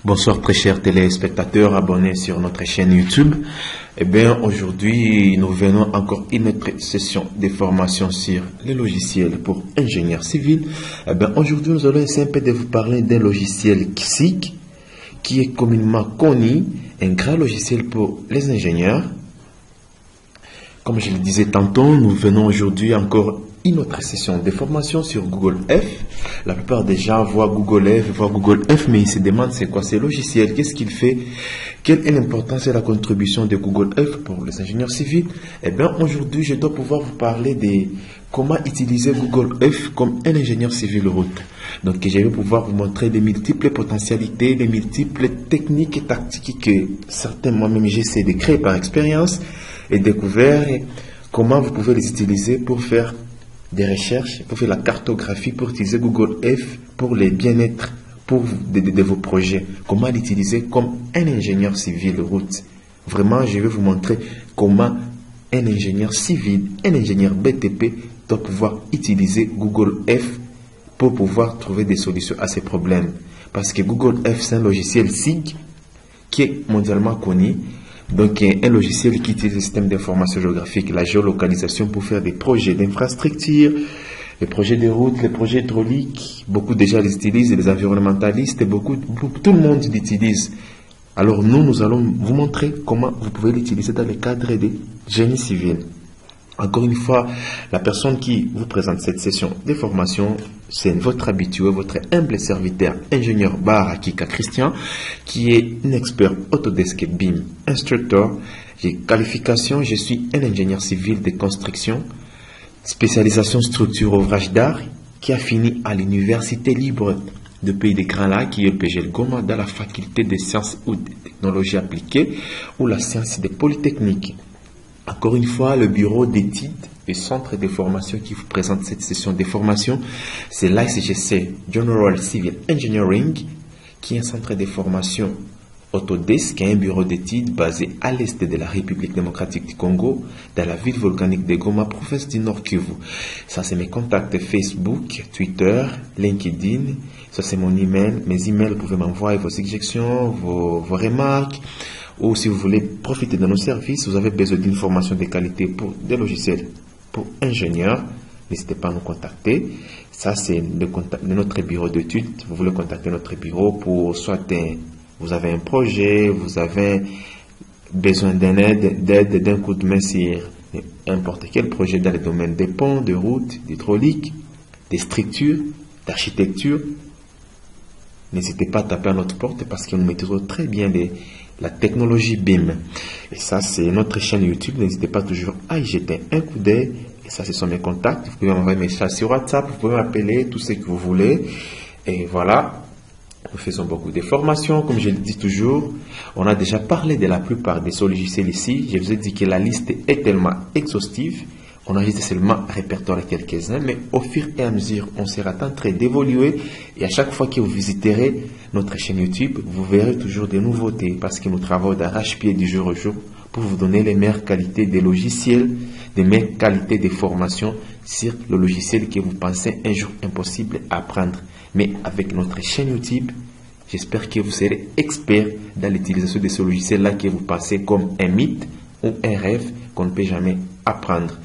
Bonsoir très chers téléspectateurs abonnés sur notre chaîne YouTube. Aujourd'hui, nous venons encore une autre session de formation sur les logiciels pour ingénieurs civils. Aujourd'hui, nous allons essayer un peu de vous parler d'un logiciel XIG qui est communément connu, un grand logiciel pour les ingénieurs. Comme je le disais tantôt, nous venons aujourd'hui encore une autre session de formation sur Google F. La plupart des gens voient Google F, mais ils se demandent c'est quoi ce logiciel, qu'est-ce qu'il fait, quelle est l'importance et la contribution de Google F pour les ingénieurs civils. Aujourd'hui, je dois pouvoir vous parler de comment utiliser Google F comme un ingénieur civil route. Donc, je vais pouvoir vous montrer les multiples potentialités, les multiples techniques et tactiques que certains moi-même j'essaie de créer par expérience et découvert comment vous pouvez les utiliser pour faire des recherches, pour faire la cartographie, pour utiliser Google F pour les bien-être de vos projets. Comment l'utiliser comme un ingénieur civil route. Vraiment, je vais vous montrer comment un ingénieur civil, un ingénieur BTP doit pouvoir utiliser Google F pour pouvoir trouver des solutions à ces problèmes. Parce que Google F, c'est un logiciel SIG qui est mondialement connu. Donc, un logiciel qui utilise le système d'information géographique, la géolocalisation pour faire des projets d'infrastructure, les projets de routes, les projets hydrauliques. Beaucoup déjà les utilisent, les environnementalistes, tout le monde l'utilise. Alors, nous allons vous montrer comment vous pouvez l'utiliser dans le cadre des génies civils. Encore une fois, la personne qui vous présente cette session de formation, c'est votre habitué, votre humble serviteur, ingénieur Barakika Christian, qui est un expert Autodesk BIM instructor. J'ai qualification, je suis un ingénieur civil de construction, spécialisation structure ouvrage d'art, qui a fini à l'université libre de Pays des Grands Lacs, qui est le PGL Goma, dans la faculté des sciences ou des technologies appliquées, ou la science des polytechniques. Encore une fois, le bureau d'études et centre de formation qui vous présente cette session de formation, c'est l'ICGC General Civil Engineering, qui est un centre de formation Autodesk, qui est un bureau d'études basé à l'est de la République démocratique du Congo, dans la ville volcanique de Goma, province du Nord Kivu. Ça, c'est mes contacts Facebook, Twitter, LinkedIn. Ça, c'est mon email. Mes emails, vous pouvez m'envoyer vos suggestions, vos remarques. Ou si vous voulez profiter de nos services, vous avez besoin d'une formation de qualité pour des logiciels pour ingénieurs, n'hésitez pas à nous contacter. Ça, c'est le contact de notre bureau d'études. Vous voulez contacter notre bureau pour soit vous avez un projet, vous avez besoin d'aide, d'un coup de main sur n'importe quel projet dans les domaines des ponts, de routes, d'hydraulique, des structures, d'architecture. N'hésitez pas à taper à notre porte parce que nous maîtrisons très bien la technologie BIM. Et ça, c'est notre chaîne YouTube. N'hésitez pas toujours à y jeter un coup d'œil. Et ça, ce sont mes contacts. Vous pouvez m'envoyer un message sur WhatsApp. Vous pouvez m'appeler, tout ce que vous voulez. Et voilà. Nous faisons beaucoup de formations. Comme je le dis toujours, on a déjà parlé de la plupart des logiciels ici. Je vous ai dit que la liste est tellement exhaustive. On a juste seulement répertorié quelques-uns, mais au fur et à mesure, on sera en train d'évoluer. Et à chaque fois que vous visiterez notre chaîne YouTube, vous verrez toujours des nouveautés parce que nous travaillons d'arrache-pied du jour au jour pour vous donner les meilleures qualités des logiciels, les meilleures qualités des formations sur le logiciel que vous pensez un jour impossible à apprendre. Mais avec notre chaîne YouTube, j'espère que vous serez expert dans l'utilisation de ce logiciel-là que vous pensez comme un mythe ou un rêve qu'on ne peut jamais apprendre.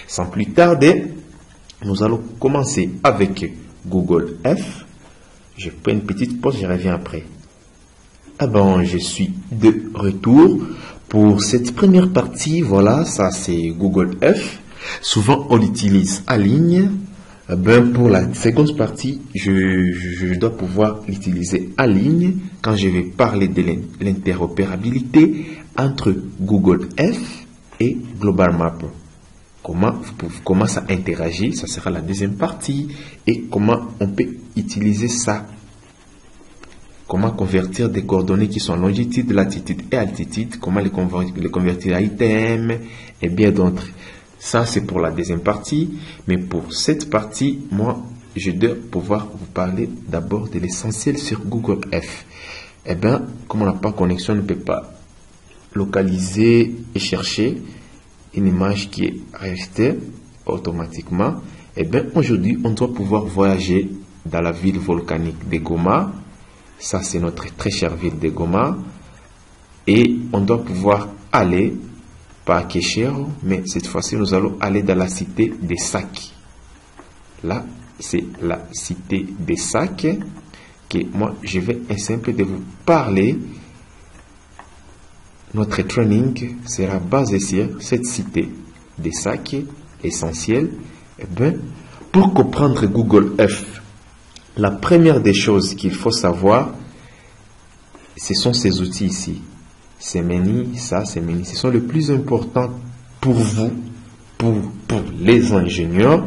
Sans plus tarder, nous allons commencer avec Google F. Je fais une petite pause, je reviens après. Je suis de retour pour cette première partie. Voilà, ça c'est Google F. Souvent, on l'utilise en ligne. Pour la seconde partie, je dois pouvoir l'utiliser en ligne quand je vais parler de l'interopérabilité entre Google F et Global Mapper. Comment ça interagit, ça sera la deuxième partie. Et comment on peut utiliser ça. Comment convertir des coordonnées qui sont longitude, latitude et altitude. Comment les convertir à items et bien d'autres. Ça, c'est pour la deuxième partie. Mais pour cette partie, moi, je dois pouvoir vous parler d'abord de l'essentiel sur Google F. Comme on n'a pas de connexion, on ne peut pas localiser et chercher une image qui est restée automatiquement. Aujourd'hui, on doit pouvoir voyager dans la ville volcanique de Goma Ça, c'est notre très chère ville de Goma. Et on doit pouvoir aller par Kéchero, mais cette fois-ci, nous allons aller dans la cité des Sacs. Là, c'est la cité des Sacs que moi, je vais essayer de vous parler. Notre training sera basé sur cette cité des Sacs essentiels. Eh bien, pour comprendre Google Earth, la première des choses qu'il faut savoir, ce sont ces outils ici. Ces menus, ça, ces menus, ce sont les plus importants pour vous, pour les ingénieurs.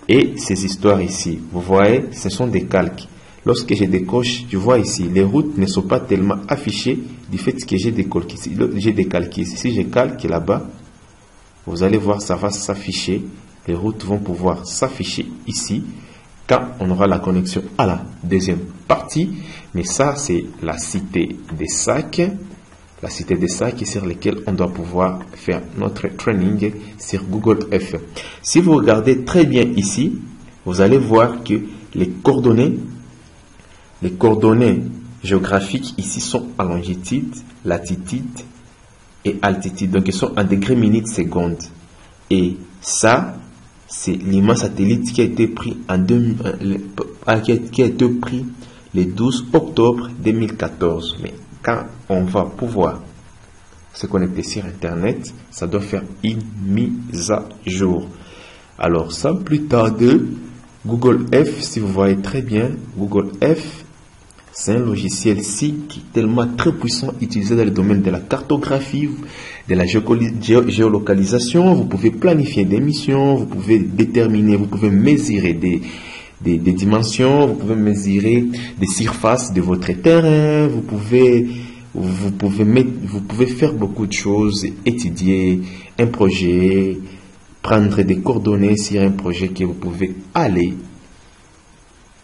Et ces histoires ici, vous voyez, ce sont des calques. Lorsque je décoche, tu vois ici, les routes ne sont pas tellement affichées du fait que j'ai décalqué ici. Si je calque là-bas, vous allez voir, ça va s'afficher. Les routes vont pouvoir s'afficher ici quand on aura la connexion à la deuxième partie. Mais ça, c'est la cité des Sacs. La cité des Sacs sur lesquels on doit pouvoir faire notre training sur Google Earth. Si vous regardez très bien ici, vous allez voir que les coordonnées géographiques ici sont en longitude, latitude et altitude. Donc, ils sont en degrés, minutes, secondes. Et ça, c'est l'image satellite qui a été pris le 12 octobre 2014. Mais quand on va pouvoir se connecter sur Internet, ça doit faire une mise à jour. Alors, sans plus tarder, Google Earth, si vous voyez très bien, Google Earth, c'est un logiciel qui est tellement très puissant, utilisé dans le domaine de la cartographie, de la géolocalisation. Vous pouvez planifier des missions, vous pouvez déterminer, vous pouvez mesurer des dimensions, vous pouvez mesurer des surfaces de votre terrain, vous pouvez faire beaucoup de choses, étudier un projet, prendre des coordonnées sur un projet que vous pouvez aller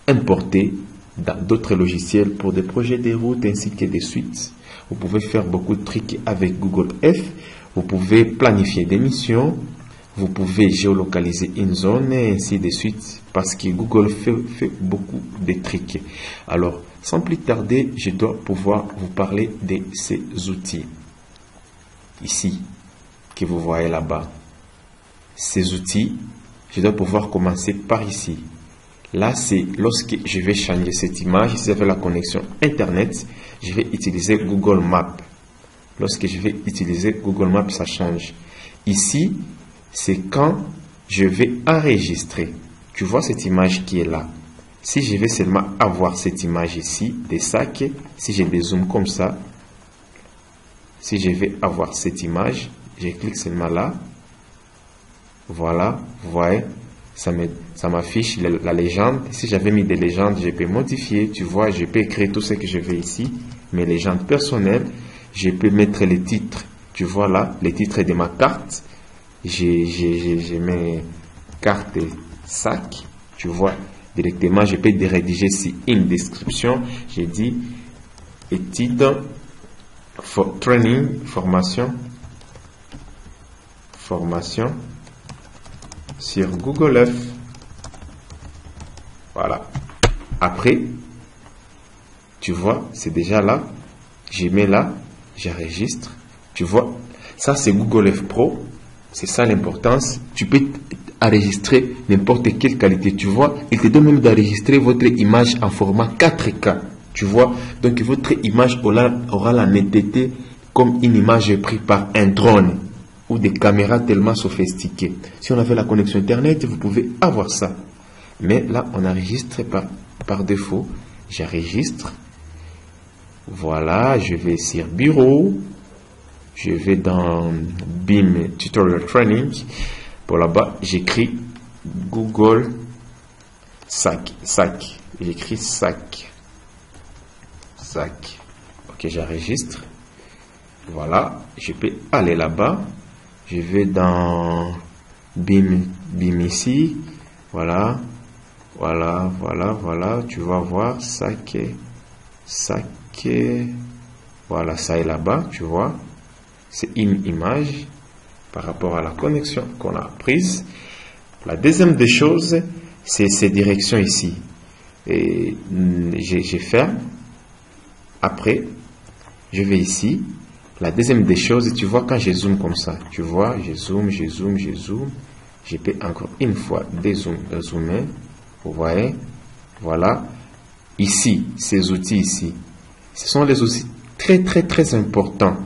importer dans d'autres logiciels pour des projets de route ainsi que des suites. Vous pouvez faire beaucoup de trucs avec Google Earth. Vous pouvez planifier des missions. Vous pouvez géolocaliser une zone et ainsi de suite parce que Google fait beaucoup de trucs. Alors, sans plus tarder, je dois pouvoir vous parler de ces outils ici que vous voyez là-bas. Ces outils, je dois pouvoir commencer par ici. Là, c'est lorsque je vais changer cette image, si j'avais la connexion Internet, je vais utiliser Google Maps. Lorsque je vais utiliser Google Maps, ça change. Ici, c'est quand je vais enregistrer. Tu vois cette image qui est là. Si je vais seulement avoir cette image ici, des sacs, si je dézoome comme ça, si je vais avoir cette image, je clique seulement là. Voilà, vous voyez. Ça m'affiche la légende. Si j'avais mis des légendes, je peux modifier. Tu vois, je peux écrire tout ce que je veux ici. Mes légendes personnelles. Je peux mettre les titres. Tu vois là, les titres de ma carte. J'ai mes cartes sac. Tu vois, directement, je peux rédiger ici une description. J'ai dit études for training, formation sur Google Earth. Voilà. Après, tu vois, c'est déjà là. Je mets là, j'enregistre. Tu vois, ça c'est Google Earth Pro. C'est ça l'importance. Tu peux enregistrer n'importe quelle qualité. Tu vois, il te donne même d'enregistrer votre image en format 4K. Tu vois, donc votre image aura la netteté comme une image prise par un drone ou des caméras tellement sophistiquées. Si on avait la connexion Internet, vous pouvez avoir ça. Mais là, on enregistre par défaut. J'enregistre. Voilà, je vais sur Bureau. Je vais dans BIM Tutorial Training. Pour là-bas, j'écris Google Sac. J'écris Sac. Ok, j'enregistre. Voilà, je peux aller là-bas. Je vais dans BIM ici. Voilà. Tu vas voir Sac. Voilà, ça est là-bas, tu vois. C'est une image par rapport à la connexion qu'on a prise. La deuxième des choses, c'est ces directions ici. Et j'ai ferme. Après, je vais ici. La deuxième des choses, tu vois, quand je zoome comme ça, tu vois, je zoome. Je peux encore une fois zoomer. Vous voyez, voilà. Ici, ces outils ici, ce sont les outils très importants.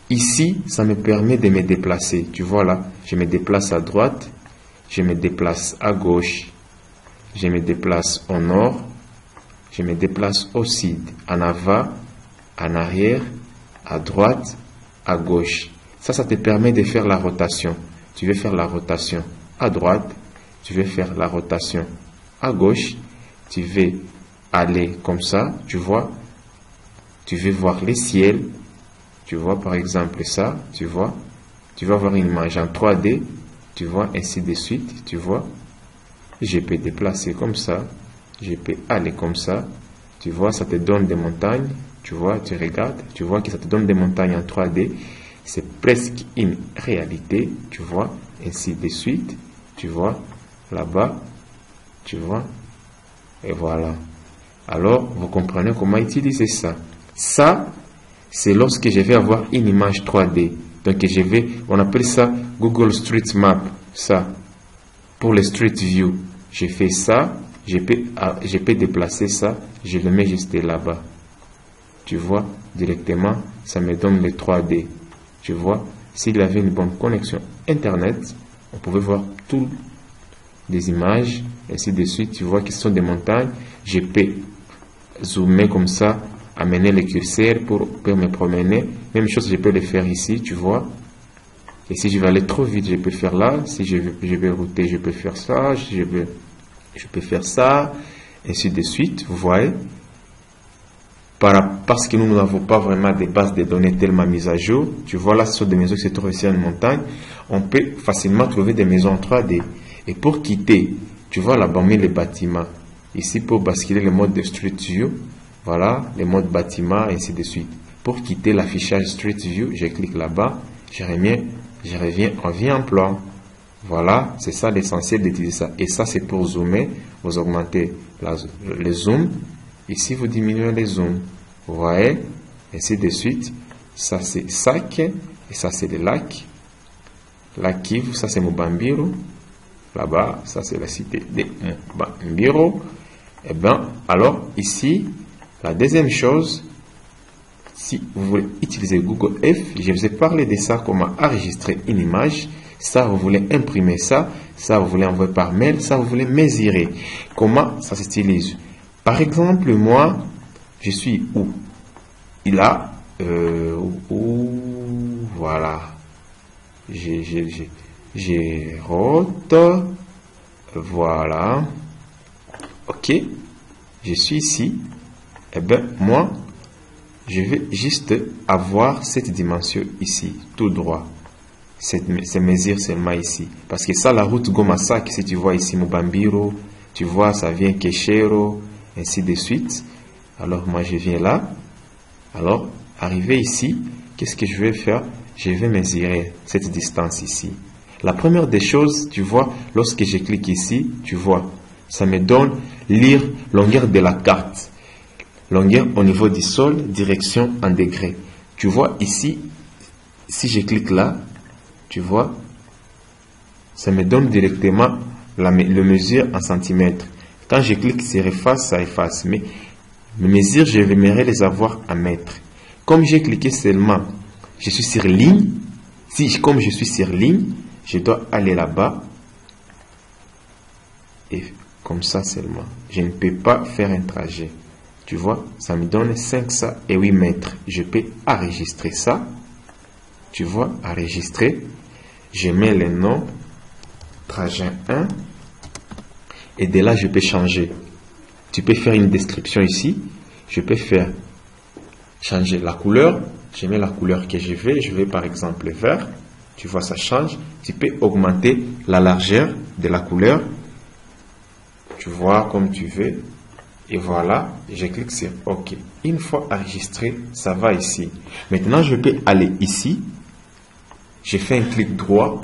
Ici, ça me permet de me déplacer. Tu vois là, je me déplace à droite, je me déplace à gauche, je me déplace au nord, je me déplace au sud, en avant, en arrière, à droite, à gauche. Ça te permet de faire la rotation. Tu veux faire la rotation à droite, tu veux faire la rotation à gauche, tu veux aller comme ça, tu vois, tu veux voir les ciels, tu vois par exemple ça, tu vois, tu vas avoir une image en 3D, tu vois, ainsi de suite, tu vois, je peux déplacer comme ça, je peux aller comme ça, tu vois, ça te donne des montagnes, tu vois, tu regardes, tu vois que ça te donne des montagnes en 3D, c'est presque une réalité, tu vois, ainsi de suite, tu vois, là-bas, tu vois, et voilà. Alors, vous comprenez comment utiliser ça. Ça, c'est lorsque je vais avoir une image 3D. Donc, on appelle ça Google Street Map, ça, pour les Street View. Je fais ça, je peux déplacer ça, je le mets juste là-bas. Tu vois, directement, ça me donne les 3D. Tu vois, s'il y avait une bonne connexion Internet, on pouvait voir toutes les images, ainsi de suite. Tu vois que ce sont des montagnes. Je peux zoomer comme ça, amener le curseur pour me promener. Même chose, je peux le faire ici, tu vois. Et si je vais aller trop vite, je peux faire là. Si je vais router, je peux faire ça. Je peux faire ça, ainsi de suite. Vous voyez. Parce que nous n'avons pas vraiment des bases de données tellement mises à jour. Tu vois là, ce sont des maisons qui se trouvent ici en montagne. On peut facilement trouver des maisons en 3D. Et pour quitter, tu vois là-bas, les bâtiments. Ici, pour basculer le mode de Street View, voilà, le mode bâtiment, ainsi de suite. Pour quitter l'affichage Street View, je clique là-bas, je reviens en vie en plan. Voilà, c'est ça l'essentiel d'utiliser ça. Et ça, c'est pour zoomer. Vous augmentez le zoom. Ici, vous diminuez les zooms. Vous voyez, ainsi de suite. Ça, c'est Sac. Et ça, c'est le lac. Lac Kivu, ça, c'est Mubambiro. Là-bas, ça, c'est la cité de Mubambiro. Eh bien, alors, ici, la deuxième chose, si vous voulez utiliser Google F, je vous ai parlé de ça, comment enregistrer une image. Ça, vous voulez imprimer ça. Ça, vous voulez envoyer par mail. Ça, vous voulez mesurer. Comment ça s'utilise? Par exemple, moi, je suis où? Il a, voilà. J'ai route. Voilà. Ok. Je suis ici. Eh bien, moi, je vais juste avoir cette dimension ici, tout droit. Ces mesures seulement ici. Parce que ça, la route Goma-Sac, si tu vois ici Mubambiro, tu vois, ça vient Keshero, ainsi de suite. Alors, moi, je viens là. Alors, arrivé ici, qu'est-ce que je vais faire? Je vais mesurer cette distance ici. La première des choses, tu vois, lorsque je clique ici, tu vois, ça me donne lire longueur de la carte. Longueur au niveau du sol, direction en degrés. Tu vois ici, si je clique là, tu vois, ça me donne directement le mesure en centimètres. Quand je clique sur efface, ça efface. Mais mes mesures, je vais les avoir en mètres. Comme j'ai cliqué seulement, je suis sur ligne. Comme je suis sur ligne, je dois aller là-bas. Et comme ça seulement. Je ne peux pas faire un trajet. Tu vois, ça me donne 508 mètres. Je peux enregistrer ça. Tu vois, enregistrer. Je mets le nom, trajet 1. Et de là, je peux changer. Tu peux faire une description ici. Je peux faire changer la couleur. Je mets la couleur que je veux. Je vais par exemple vert. Tu vois, ça change. Tu peux augmenter la largeur de la couleur. Tu vois comme tu veux. Et voilà, je clique sur OK. Une fois enregistré, ça va ici. Maintenant, je peux aller ici. Je fais un clic droit.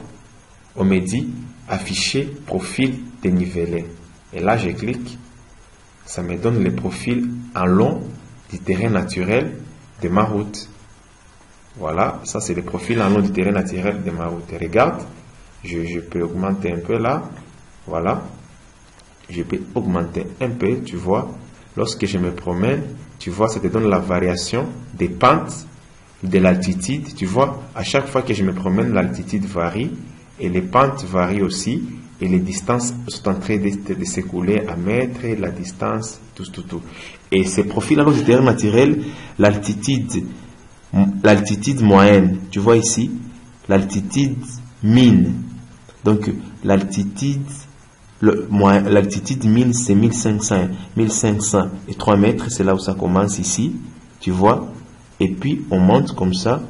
On me dit afficher profil dénivelé. Et là, je clique. Ça me donne le profil en long du terrain naturel de ma route. Voilà, ça c'est le profil en long du terrain naturel de ma route. Regarde, je peux augmenter un peu là. Voilà, je peux augmenter un peu, tu vois. Lorsque je me promène, tu vois, ça te donne la variation des pentes, de l'altitude. Tu vois, à chaque fois que je me promène, l'altitude varie et les pentes varient aussi. Et les distances sont en train de s'écouler à mètres, la distance, tout. Et ces profils alors du terrain naturel, l'altitude moyenne, tu vois ici, l'altitude mine. Donc l'altitude mine c'est 1500 et 3 mètres, c'est là où ça commence ici, tu vois. Et puis on monte comme ça,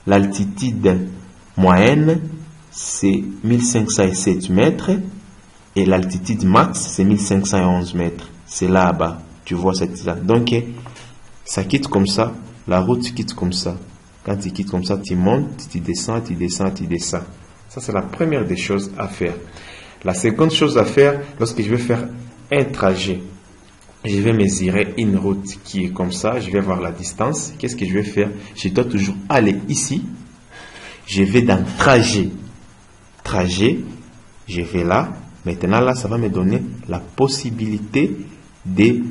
l'altitude moyenne c'est 1507 mètres et l'altitude max c'est 1511 mètres. C'est là-bas, tu vois cette là. Donc ça quitte comme ça, la route quitte comme ça. Quand tu quittes comme ça, tu montes, tu descends. Ça c'est la première des choses à faire. La seconde chose à faire, lorsque je vais faire un trajet, je vais mesurer une route qui est comme ça, je vais voir la distance. Qu'est-ce que je vais faire? Je dois toujours aller ici. Je vais dans trajet, je vais là. Maintenant là, ça va me donner la possibilité de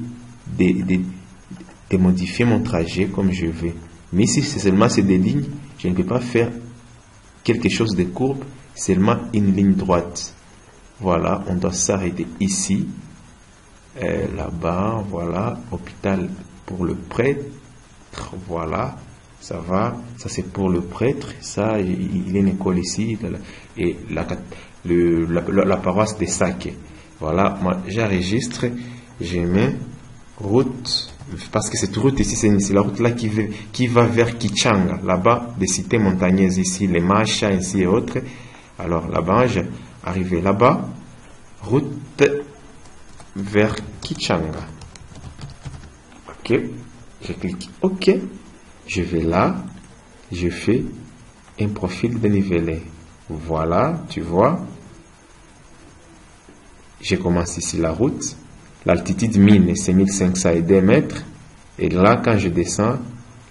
modifier mon trajet comme je veux. Mais ici, c'est seulement c'est des lignes, je ne peux pas faire quelque chose de courbe, seulement une ligne droite. Voilà, on doit s'arrêter ici, là-bas, voilà, hôpital pour le prêtre, voilà, ça va, ça c'est pour le prêtre, ça, il y a une école ici, et la paroisse des Sacs. Voilà, moi j'enregistre, je mets route, parce que cette route ici, c'est la route là qui va vers Kichanga, là-bas, des cités montagneuses ici, les Macha, ainsi et autres. Alors là-bas, j'arrive là-bas, route vers Kichanga. Ok, je clique OK, je vais là, je fais un profil dénivelé. Voilà, tu vois, je commence ici la route. L'altitude mine, c'est 1502 mètres. Et là, quand je descends,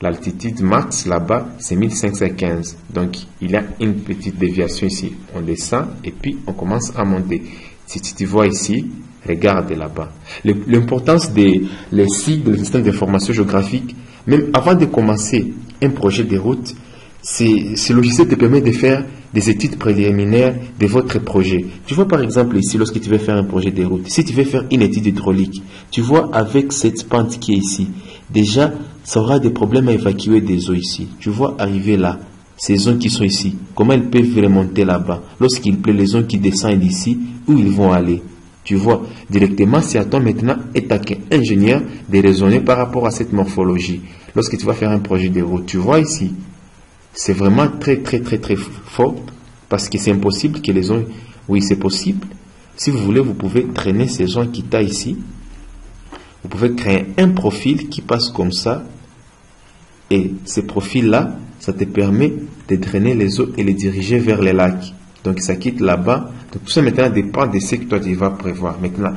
l'altitude max, là-bas, c'est 1515. Donc, il y a une petite déviation ici. On descend et puis on commence à monter. Si tu vois ici, regarde là-bas. L'importance des sigles, le système d'information géographique, même avant de commencer un projet de route, ce logiciel te permet de faire des études préliminaires de votre projet. Tu vois par exemple ici, lorsque tu veux faire un projet de route, si tu veux faire une étude hydraulique, tu vois avec cette pente qui est ici, déjà, ça aura des problèmes à évacuer des eaux ici. Tu vois arriver là, ces zones qui sont ici, comment elles peuvent remonter là-bas. Lorsqu'il pleut, les zones qui descendent d'ici, où ils vont aller. Tu vois, directement, c'est à toi maintenant, étant qu'ingénieur, de raisonner par rapport à cette morphologie. Lorsque tu vas faire un projet de route, tu vois ici, c'est vraiment très fort parce que c'est impossible que les zones... Oui, c'est possible. Si vous voulez, vous pouvez traîner ces zones qui taillent ici. Vous pouvez créer un profil qui passe comme ça. Et ce profil-là, ça te permet de drainer les eaux et les diriger vers les lacs. Donc, ça quitte là-bas. Donc, tout ça maintenant dépend de ce que toi, tu vas prévoir. Maintenant,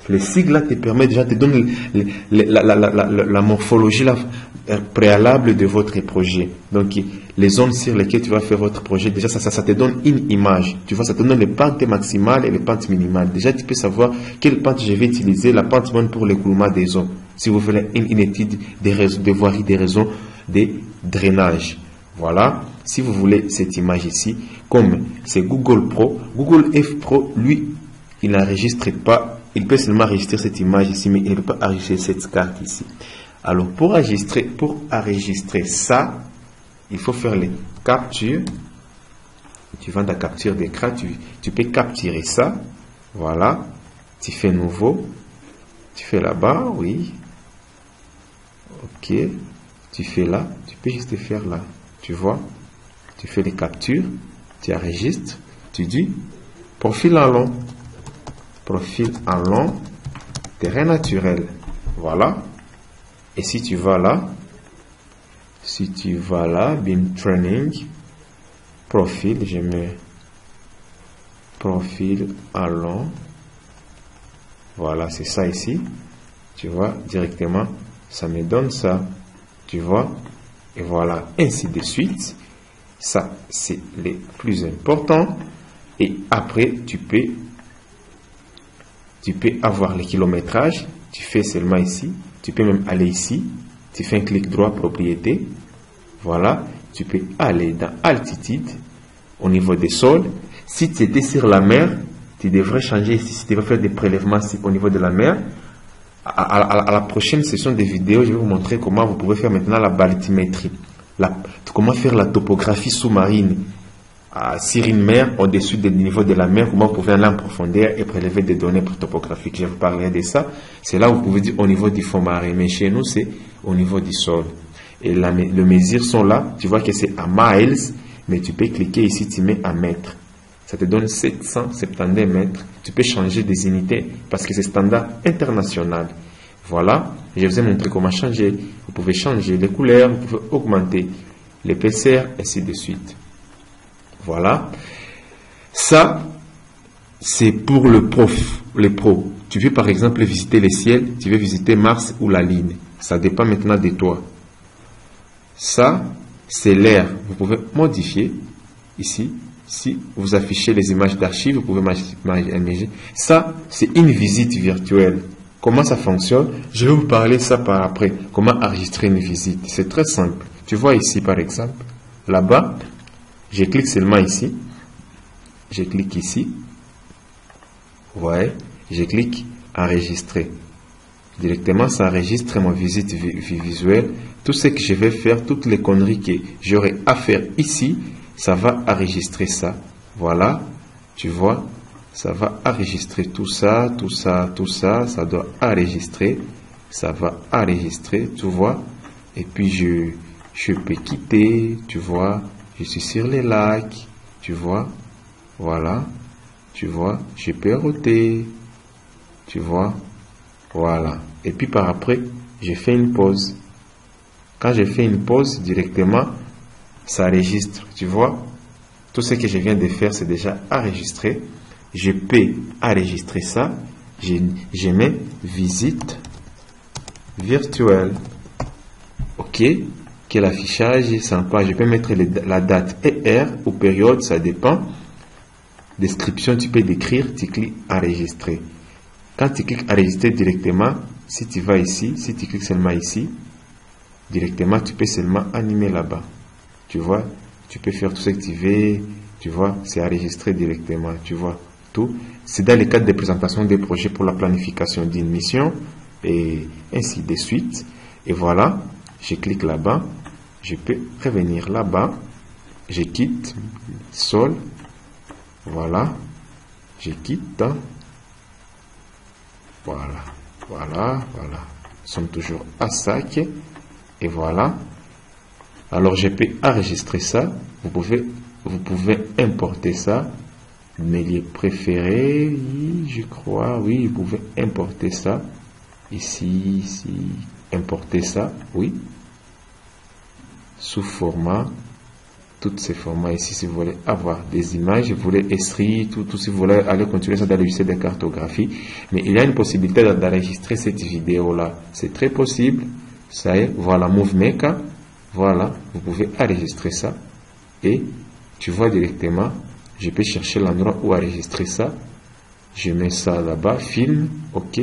le sigle là te permet déjà de donner la morphologie préalable de votre projet. Donc, les zones sur lesquelles tu vas faire votre projet, déjà, ça te donne une image. Tu vois, ça te donne les pentes maximales et les pentes minimales. Déjà, tu peux savoir quelle pente je vais utiliser, la pente bonne pour l'écoulement des eaux. Si vous faites une étude de voirie, des raisons de drainage. Voilà. Si vous voulez cette image ici, comme c'est Google Pro, Google F Pro, lui, il n'enregistre pas. Il peut seulement enregistrer cette image ici, mais il ne peut pas enregistrer cette carte ici. Alors, pour enregistrer ça, il faut faire les captures. Tu vas dans la capture d'écran, tu peux capturer ça. Voilà. Tu fais nouveau. Tu fais là-bas, oui. Ok. Tu fais là. Tu peux juste faire là. Tu vois. Tu fais les captures. Tu enregistres. Tu dis profil en long. Profil en long, terrain naturel. Voilà. Et si tu vas là, BIM training, profil, je mets profil en long. Voilà, c'est ça ici. Tu vois, directement, ça me donne ça, tu vois, et voilà, ainsi de suite. Ça, c'est les plus importants. Et après, tu peux avoir le kilométrage. Tu fais seulement ici. Tu peux même aller ici. Tu fais un clic droit, propriété. Voilà. Tu peux aller dans altitude, au niveau des sols. Si tu étais sur la mer, tu devrais changer ici. Si tu veux faire des prélèvements au niveau de la mer, à la prochaine session de vidéo, je vais vous montrer comment vous pouvez faire maintenant la bathymétrie. Comment faire la topographie sous-marine sur une mer, au-dessus du niveau de la mer, comment vous pouvez aller en profondeur et prélever des données topographiques. Je vous parlerai de ça. C'est là où vous pouvez dire au niveau du fond marin. Mais chez nous, c'est au niveau du sol. Et les mesures sont là. Tu vois que c'est à miles, mais tu peux cliquer ici, tu mets en mètres. Ça te donne 770 mètres. Tu peux changer des unités parce que c'est standard international. Voilà. Je vous ai montré comment changer. Vous pouvez changer les couleurs, vous pouvez augmenter l'épaisseur, ainsi de suite. Voilà. Ça, c'est pour les pros. Tu veux par exemple visiter le ciel, tu veux visiter Mars ou la Lune. Ça dépend maintenant de toi. Ça, c'est l'air. Vous pouvez modifier ici. Si vous affichez les images d'archives, vous pouvez imaginer. Ça, c'est une visite virtuelle. Comment ça fonctionne? Je vais vous parler ça par après. Comment enregistrer une visite? C'est très simple. Tu vois ici, par exemple, là-bas, je clique seulement ici. Je clique ici. Ouais, je clique enregistrer. Directement, ça enregistre mon visite visuelle. Tout ce que je vais faire, toutes les conneries que j'aurai à faire ici, ça va enregistrer ça. Voilà, tu vois, ça va enregistrer tout ça, tout ça, tout ça. Ça doit enregistrer. Ça va enregistrer, tu vois. Et puis, je peux quitter, tu vois. Je suis sur les lacs, tu vois. Voilà, tu vois. Je peux roter, tu vois. Voilà. Et puis, par après, je fais une pause. Quand je fais une pause, directement, ça enregistre, tu vois. Tout ce que je viens de faire, c'est déjà enregistré. Je peux enregistrer ça. Je mets visite virtuelle. OK. Quel affichage, sans quoi je peux mettre la date et heure ou période, ça dépend. Description, tu peux décrire, tu cliques enregistrer. Quand tu cliques enregistrer directement, si tu vas ici, si tu cliques seulement ici, directement, tu peux seulement animer là-bas. Tu vois, tu peux faire tout ce que tu veux, tu vois, c'est enregistré directement, tu vois, tout. C'est dans le cadre de présentation des projets pour la planification d'une mission, et ainsi de suite. Et voilà, je clique là-bas, je peux revenir là-bas, je quitte, sol, voilà, je quitte, voilà, voilà, voilà. Nous sommes toujours à sac, et voilà. Alors, je peux enregistrer ça. Vous pouvez importer ça. Mes liens préférés, je crois. Oui, vous pouvez importer ça. Ici, ici. Importer ça, oui. Sous format. Tous ces formats ici, si vous voulez avoir des images, vous voulez extraire, tout, si vous voulez aller continuer ça dans le logiciel de cartographie. Mais il y a une possibilité d'enregistrer cette vidéo-là. C'est très possible. Ça y est, voilà, MoveMaker. Voilà, vous pouvez enregistrer ça et tu vois directement, je peux chercher l'endroit où enregistrer ça. Je mets ça là-bas, film, OK.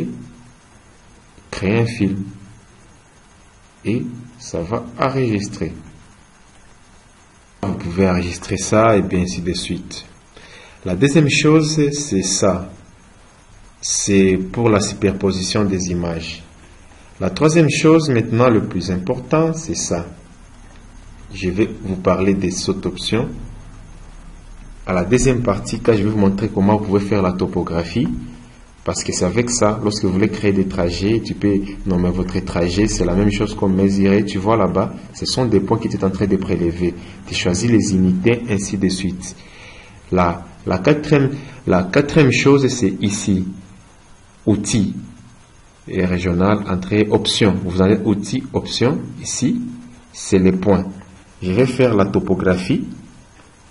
Créer un film et ça va enregistrer. Vous pouvez enregistrer ça et bien ainsi de suite. La deuxième chose, c'est ça. C'est pour la superposition des images. La troisième chose, maintenant, le plus important, c'est ça. Je vais vous parler des autres options. À la deuxième partie, quand je vais vous montrer comment vous pouvez faire la topographie, parce que c'est avec ça, lorsque vous voulez créer des trajets, tu peux nommer votre trajet, c'est la même chose comme mesurer, tu vois là-bas, ce sont des points que tu es en train de prélever. Tu choisis les unités, ainsi de suite. La quatrième chose, c'est ici, outils, et régional, entrée, options. Vous avez outils, options, ici, c'est les points. Je vais faire la topographie.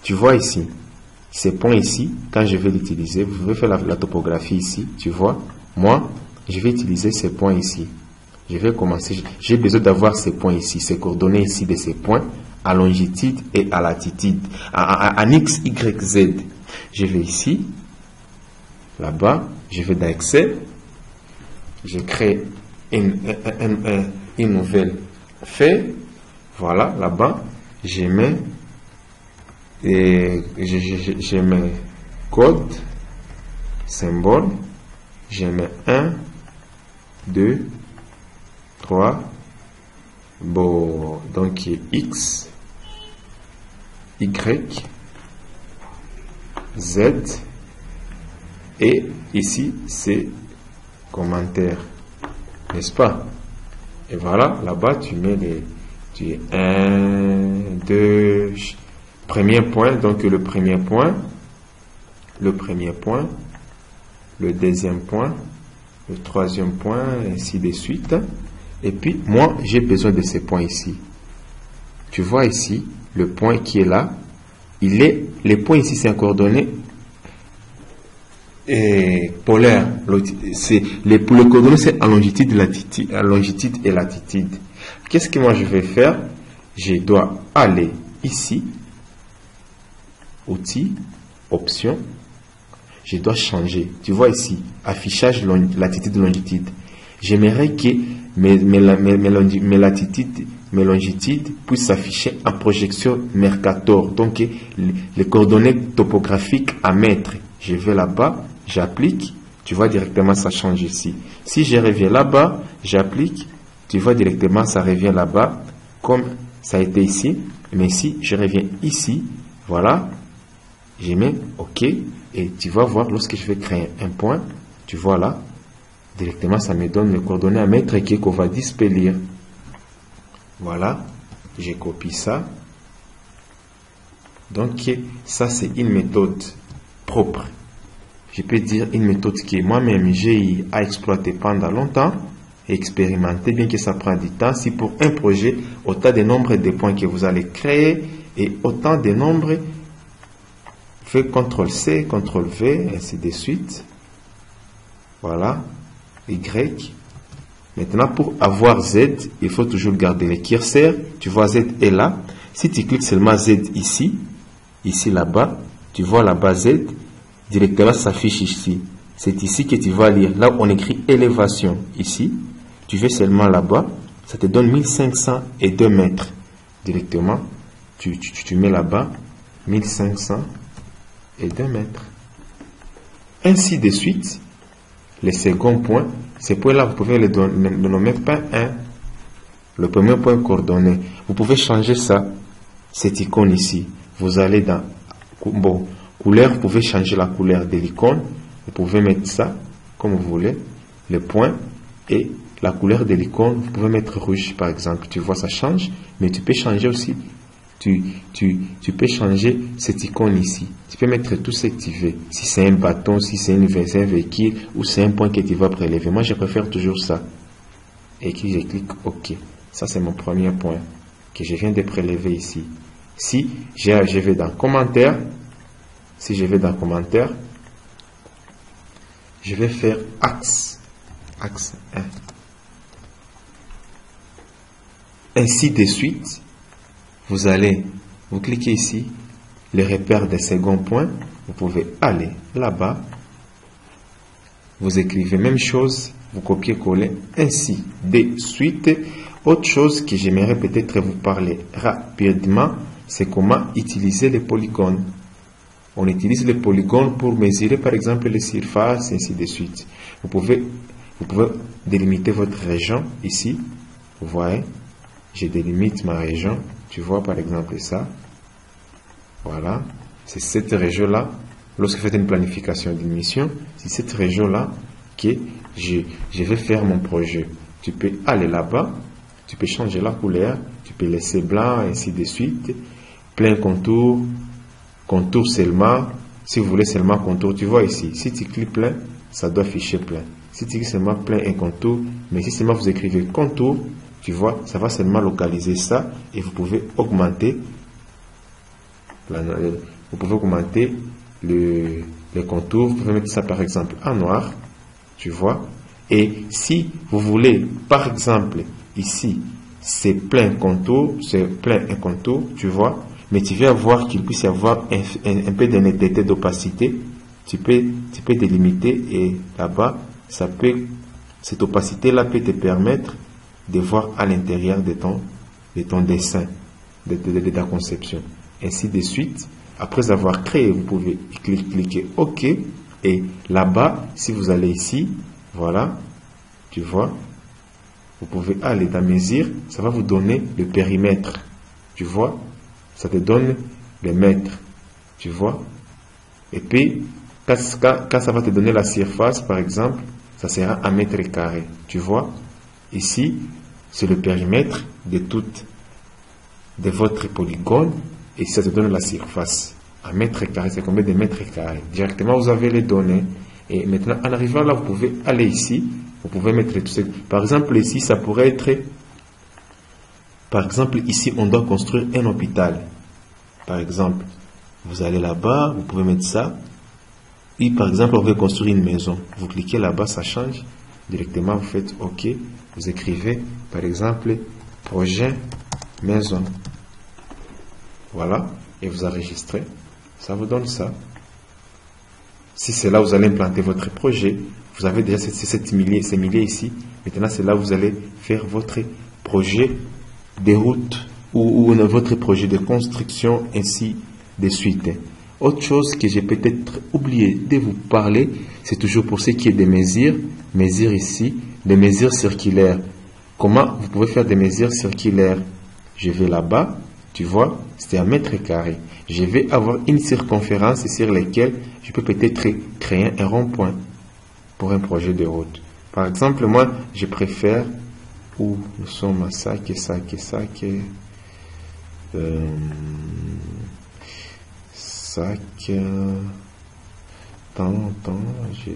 Tu vois ici, ces points ici, quand je vais l'utiliser, vous pouvez faire la topographie ici, tu vois. Moi, je vais utiliser ces points ici. Je vais commencer. J'ai besoin d'avoir ces points ici, ces coordonnées ici de ces points, à longitude et à latitude, en X, Y, Z. Je vais ici, là-bas, je vais dans Excel, je crée une nouvelle feuille, voilà, là-bas, je mets code, symbole, je mets 1, 2, 3, bon, donc X, Y, Z, et ici c'est commentaire, n'est-ce pas? Et voilà, là-bas tu mets tu es 1, 2, premier point, donc le premier point, le deuxième point, le troisième point, ainsi de suite. Et puis, moi, j'ai besoin de ces points ici. Tu vois ici, le point qui est là, les points ici, c'est un coordonné polaire. Le coordonné, c'est à longitude et latitude. Qu'est-ce que moi je vais faire? Je dois aller ici, outils, options. Je dois changer. Tu vois ici, affichage latitude et longitude. J'aimerais que mes longitudes puissent s'afficher en projection Mercator. Donc, les coordonnées topographiques à mettre. Je vais là-bas, j'applique. Tu vois directement, ça change ici. Si je reviens là-bas, j'applique. Tu vois directement, ça revient là-bas, comme ça a été ici. Mais si je reviens ici, voilà, je mets OK. Et tu vas voir, lorsque je vais créer un point, tu vois là, directement, ça me donne les coordonnées à mettre et qu'on va dispeller. Voilà, j'ai copié ça. Donc, ça, c'est une méthode propre. Je peux dire une méthode que moi-même, j'ai à exploiter pendant longtemps et expérimenter, bien que ça prend du temps. Si pour un projet, autant de nombres de points que vous allez créer et autant de nombres, faites CTRL-C, CTRL-V, ainsi de suite. Voilà. Y. Maintenant, pour avoir Z, il faut toujours garder le curseur. Tu vois, Z est là. Si tu cliques seulement Z ici, là-bas, tu vois là-bas Z, directement ça s'affiche ici. C'est ici que tu vas lire. Là, on écrit élévation. Ici, tu veux seulement là-bas, ça te donne 1502 mètres. Directement, tu mets là-bas 1502 mètres. Ainsi de suite. Les seconds points, ces points-là, vous pouvez le nommer pas 1. Le premier point coordonné. Vous pouvez changer ça, cette icône ici. Vous allez dans couleur, vous pouvez changer la couleur de l'icône. Vous pouvez mettre ça comme vous voulez. Le point et la couleur de l'icône, vous pouvez mettre rouge par exemple. Tu vois, ça change, mais tu peux changer aussi. Tu peux changer cette icône ici. Tu peux mettre tout ce que tu veux. Si c'est un bâton, si c'est un véhicule ou c'est un point que tu vas prélever. Moi, je préfère toujours ça. Et puis, je clique OK. Ça, c'est mon premier point que je viens de prélever ici. Si je vais dans commentaire, je vais faire axe 1. Ainsi de suite. Vous cliquez ici, le repère des seconds points, vous pouvez aller là-bas, vous écrivez même chose, vous copiez-coller, ainsi de suite. Autre chose que j'aimerais peut-être vous parler rapidement, c'est comment utiliser les polygones. On utilise les polygones pour mesurer par exemple les surfaces, ainsi de suite. Vous pouvez délimiter votre région ici, vous voyez, je délimite ma région. Tu vois par exemple ça. Voilà. C'est cette région-là. Lorsque vous faites une planification d'une mission, c'est cette région-là que je vais faire mon projet. Tu peux aller là-bas. Tu peux changer la couleur. Tu peux laisser blanc, ainsi de suite. Plein contour. Contour seulement. Si vous voulez seulement contour, tu vois ici. Si tu cliques plein, ça doit afficher plein. Si tu cliques seulement plein et contour, mais si seulement vous écrivez contour, tu vois, ça va seulement localiser ça et vous pouvez augmenter les contours. Vous pouvez mettre ça par exemple en noir, tu vois, Et si vous voulez, par exemple, ici, c'est plein contour, c'est plein un contour, tu vois, mais tu vas voir qu'il puisse y avoir un peu de netteté, d'opacité, tu peux délimiter et là-bas, cette opacité-là peut te permettre de voir à l'intérieur de ton dessin, de ta conception. Ainsi de suite, après avoir créé, vous pouvez cliquer OK. Et là-bas, si vous allez ici, voilà, tu vois, vous pouvez aller dans mesure, ça va vous donner le périmètre. Tu vois, ça te donne le mètre. Tu vois. Et puis, quand ça va te donner la surface, par exemple, ça sera 1 mètre carré. Tu vois, ici, c'est le périmètre de votre polygone. Et ça te donne la surface. 1 mètre carré, c'est combien de mètres carrés? Directement, vous avez les données. Et maintenant, en arrivant là, vous pouvez aller ici. Vous pouvez mettre tout ça. Par exemple, ici, ça pourrait être... Par exemple, ici, on doit construire un hôpital. Par exemple, vous allez là-bas, vous pouvez mettre ça. Et par exemple, on veut construire une maison. Vous cliquez là-bas, ça change. Directement, vous faites OK. Vous écrivez, par exemple, projet maison. Voilà. Et vous enregistrez. Ça vous donne ça. Si c'est là où vous allez implanter votre projet, vous avez déjà ces milliers ici. Maintenant, c'est là où vous allez faire votre projet de route ou votre projet de construction, ainsi de suite. Autre chose que j'ai peut-être oublié de vous parler, c'est toujours pour ce qui est des mesures. Mesures ici, des mesures circulaires. Comment vous pouvez faire des mesures circulaires? Je vais là-bas, tu vois, c'est 1 mètre carré. Je vais avoir une circonférence sur laquelle je peux peut-être créer un rond-point pour un projet de route. Par exemple, moi, je préfère où nous sommes à ça, je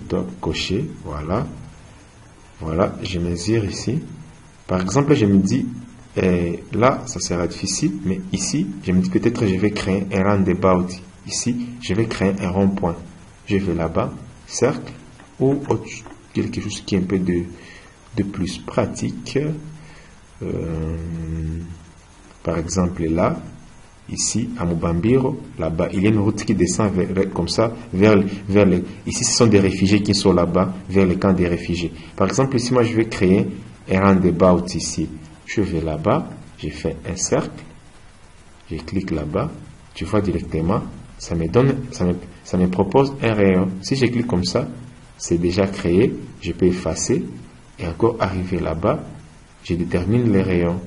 dois cocher, voilà, je mesure ici. Par exemple, je me dis, là, ça sera difficile, mais ici, je me dis peut-être je vais créer un roundabout. Ici, je vais créer un rond-point. Je vais là-bas, cercle, ou quelque chose qui est un peu de plus pratique. Par exemple, là, ici, à Mubambiro, là-bas, il y a une route qui descend comme ça, vers les... Ici, ce sont des réfugiés qui sont là-bas, vers les camps des réfugiés. Par exemple, ici, moi, je vais créer un roundabout ici. Je vais là-bas, je fais un cercle, je clique là-bas, tu vois directement, ça me propose un rayon. Si je clique comme ça, c'est déjà créé, je peux effacer et encore arriver là-bas, je détermine les rayons.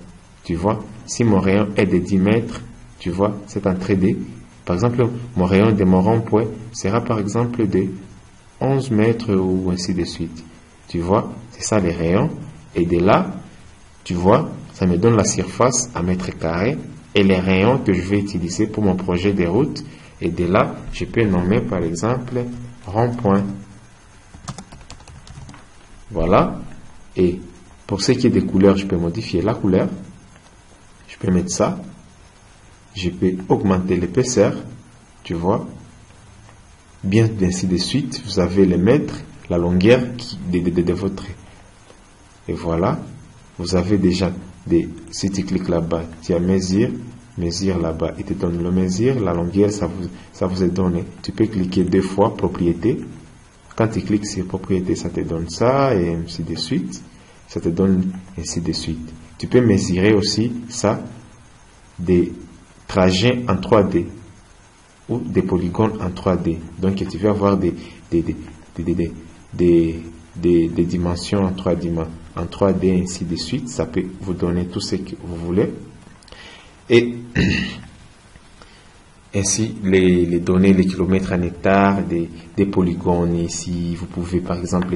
Tu vois, si mon rayon est de 10 mètres, tu vois, c'est en 3D. Par exemple, mon rayon de mon rond-point sera par exemple de 11 mètres ou ainsi de suite. Tu vois, c'est ça les rayons. Et de là, tu vois, ça me donne la surface à mètre carré et les rayons que je vais utiliser pour mon projet de route. Et de là, je peux nommer par exemple rond-point. Voilà. Et pour ce qui est des couleurs, je peux modifier la couleur. Je peux mettre ça. Je peux augmenter l'épaisseur. Tu vois. Bien ainsi de suite. Vous avez les mètres, la longueur de votre... Et voilà. Vous avez déjà des... Si tu cliques là-bas, tu as mesure là-bas. Il te donne le mesure, la longueur, ça vous est donné. Tu peux cliquer 2 fois, propriété. Quand tu cliques sur propriété, ça te donne ça, et ainsi de suite. Ça te donne ainsi de suite. Tu peux mesurer aussi ça, des trajets en 3D ou des polygones en 3D. Donc, tu vas avoir des dimensions en 3D, ainsi de suite. Ça peut vous donner tout ce que vous voulez. Et ainsi, les données, les kilomètres en hectares, des polygones ici. Vous pouvez, par exemple,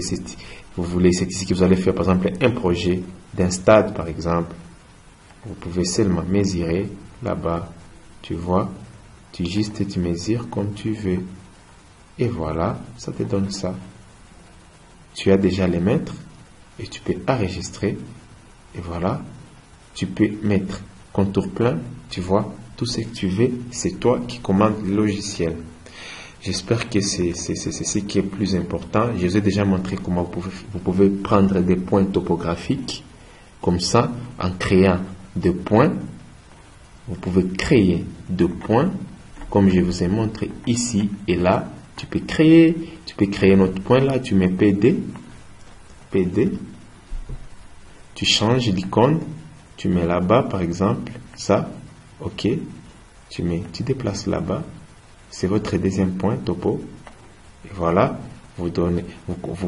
vous voulez, c'est ici que vous allez faire, par exemple, un projet d'un stade, par exemple. Vous pouvez seulement mesurer là-bas. Tu vois, tu mesures comme tu veux. Et voilà, ça te donne ça. Tu as déjà les mètres et tu peux enregistrer. Et voilà, tu peux mettre contour plein, tu vois. Tout ce que tu veux, c'est toi qui commandes le logiciel. J'espère que c'est ce qui est plus important. Je vous ai déjà montré comment vous pouvez prendre des points topographiques. Comme ça, en créant des points, vous pouvez créer deux points. Comme je vous ai montré ici et là, tu peux créer notre point là. Tu mets PD. Tu changes l'icône. Tu mets là-bas, par exemple, ça. OK. Tu déplaces là-bas. C'est votre deuxième point topo. Et voilà, vous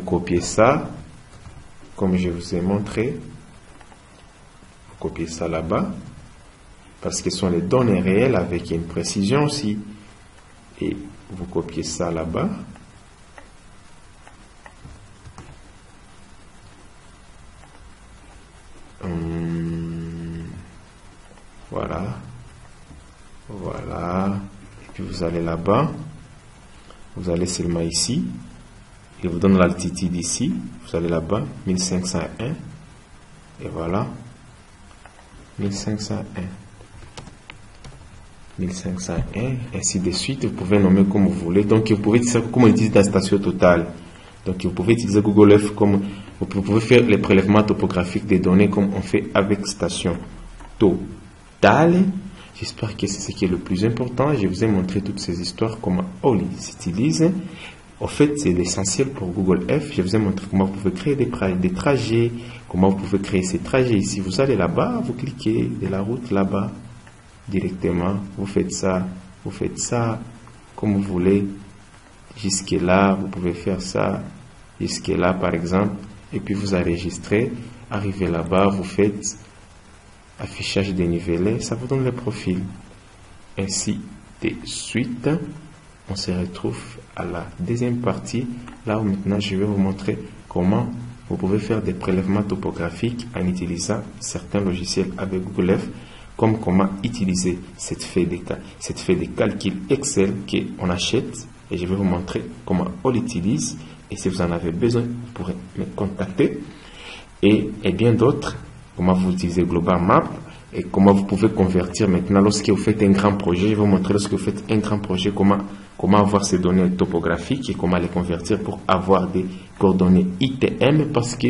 copiez ça, comme je vous ai montré. Vous copiez ça là-bas, parce que ce sont les données réelles avec une précision aussi. Et vous copiez ça là-bas. Voilà. Puis vous allez là-bas, vous allez seulement ici, il vous donne l'altitude ici, vous allez là-bas, 1501, et voilà, 1501, ainsi de suite. Vous pouvez nommer comme vous voulez. Donc vous pouvez utiliser comme on utilise la station totale. Donc vous pouvez utiliser Google Earth comme vous pouvez faire les prélèvements topographiques des données comme on fait avec station totale. J'espère que c'est ce qui est le plus important. Je vous ai montré toutes ces histoires, comment Oli s'utilise. En fait, c'est l'essentiel pour Google Earth. Je vous ai montré comment vous pouvez créer des trajets, comment vous pouvez créer ces trajets ici. Vous allez là-bas, vous cliquez de la route là-bas directement. Vous faites ça comme vous voulez. Jusque là, vous pouvez faire ça. Jusque là, par exemple. Et puis vous enregistrez. Arrivez là-bas, vous faites affichage dénivelé, ça vous donne le profil. Ainsi de suite, on se retrouve à la deuxième partie, là où maintenant je vais vous montrer comment vous pouvez faire des prélèvements topographiques en utilisant certains logiciels avec Google Earth, comme comment utiliser cette feuille de calcul Excel qu'on achète, et je vais vous montrer comment on l'utilise. Et si vous en avez besoin, vous pourrez me contacter. Et bien d'autres. Comment vous utilisez Global Map et comment vous pouvez convertir maintenant lorsque vous faites un grand projet. Je vais vous montrer lorsque vous faites un grand projet comment avoir ces données topographiques et comment les convertir pour avoir des coordonnées ITM, parce que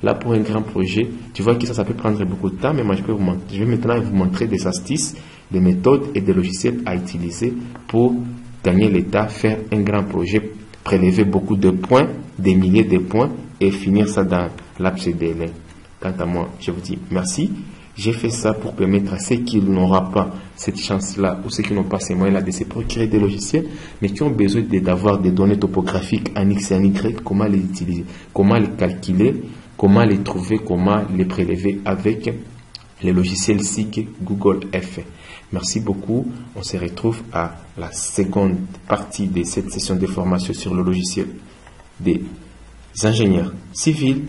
là pour un grand projet, tu vois que ça peut prendre beaucoup de temps, mais moi je vais maintenant vous montrer des astuces, des méthodes et des logiciels à utiliser pour gagner l'état, faire un grand projet, prélever beaucoup de points, des milliers de points et finir ça dans laps de délai. Quant à moi, je vous dis merci. J'ai fait ça pour permettre à ceux qui n'auront pas cette chance-là ou ceux qui n'ont pas ces moyens-là de se procurer des logiciels, mais qui ont besoin d'avoir des données topographiques en X et en Y, comment les utiliser, comment les calculer, comment les trouver, comment les prélever avec les logiciels SIG Google Earth. Merci beaucoup. On se retrouve à la seconde partie de cette session de formation sur le logiciel des ingénieurs civils.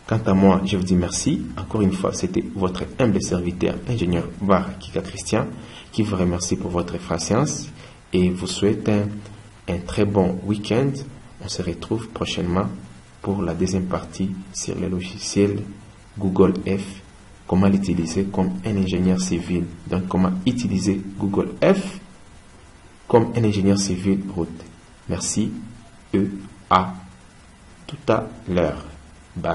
Quant à moi, je vous dis merci. Encore une fois, c'était votre humble serviteur, ingénieur Var Kika Christian, qui vous remercie pour votre patience et vous souhaite un très bon week-end. On se retrouve prochainement pour la deuxième partie sur les logiciels Google Earth, comment l'utiliser comme un ingénieur civil. Donc, comment utiliser Google Earth comme un ingénieur civil route. Merci et à tout à l'heure. Bye.